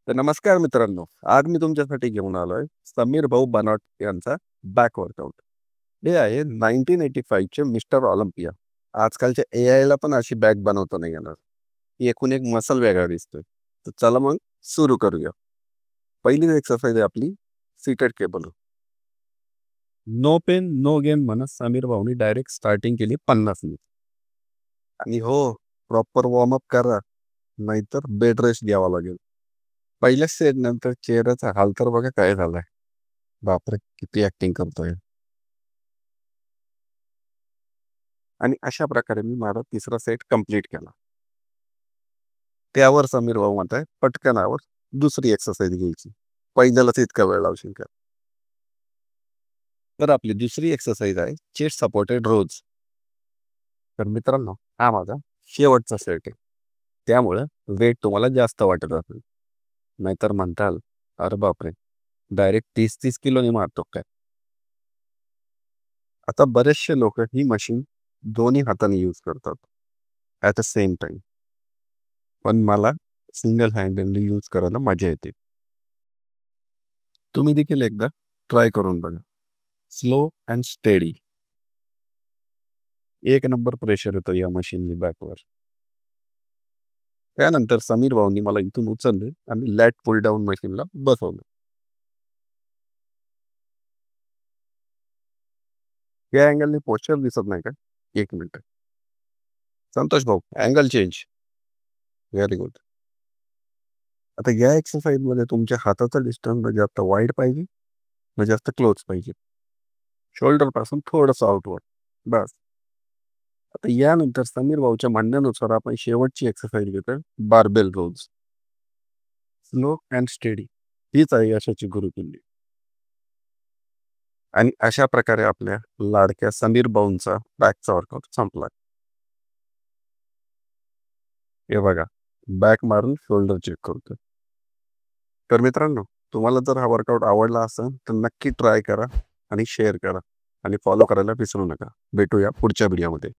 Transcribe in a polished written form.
तर नमस्कार मित्रांनो, आज मी तुमच्यासाठी घेऊन आलोय समीर भाऊ बनाट यांचा बॅक वर्कआउट. हे आहे 1985 चे मिस्टर ऑलिम्पिया. आजकालच्या एआयला पण अशी बॅक बनवता नाही येणार. ही एकूण एक मसल वेगळा दिसतोय. तर चला मग सुरू करूया. पहिली एक्सरसाइज आहे आपली seated cable. No pain no gain म्हणत समीर भाऊनी डायरेक्ट स्टार्टिंग केली 50 मिनिट. आणि हो, प्रॉपर वॉर्मअप करा, नाहीतर बेड रेस्ट घ्यावा लागेल. पहिल्याच सेट नंतर चेहऱ्याचा हाल तर बघा काय झालाय. बापरे, किती ऍक्टिंग करतोय. आणि अशा प्रकारे मी माझा तिसरा सेट कंप्लीट केला. त्यावर समीर भाऊ म्हणताय पटकनावर दुसरी एक्सरसाइज घ्यायची. पहिल्यालाच इतका वेळ लावशील का? तर आपली दुसरी एक्सरसाइज आहे चेस्ट सपोर्टेड रोज. तर मित्रांनो, हा माझा शेवटचा सेट आहे. त्यामुळं वेट तुम्हाला जास्त वाटत असेल. नाहीतर म्हणताल, अरे बापरे, डायरेक्ट 30-30 किलोने मारतो काय? आता बरेचसे लोक ही मशीन दोन्ही हाताने यूज करतात ॲट द सेम टाइम. पण मला सिंगल हँडली यूज करायला मजा येते. तुम्ही देखील एकदा ट्राय करून बघा. Slow and steady. एक नंबर प्रेशर येतो या मशीननी बॅकवर. त्यानंतर समीर भाऊनी मला इथून उचलले आणि लॅट पुल डाऊन मशीनला बसवलं. या अँगलने पोस्चर दिसत नाही का? एक मिनिट. संतोष भाऊ, अँगल चेंज. Very good. आता या एक्सरसाइजमध्ये तुमच्या हाताचा डिस्टन्स जास्त वाईड पाहिजे, ना जास्त क्लोज पाहिजे. शोल्डर पासून थोडंसं आउटवर्ड, बस. आता यानंतर समीर भाऊच्या म्हणण्यानुसार आपण शेवटची एक्सरसाइज घेतोय barbell rows. Slow and steady. हीच आहे यशाची गुरुकिल्ली. आणि अशा प्रकारे आपल्या लाडक्या समीर भाऊंचा बॅकचा वर्कआउट संपला. हे बघा, बॅक मारून शोल्डर चेक करतोय. तर मित्रांनो, तुम्हाला जर हा वर्कआउट आवडला असेल तर नक्की ट्राय करा आणि शेअर करा आणि फॉलो करायला विसरू नका. भेटूया पुढच्या व्हिडिओमध्ये.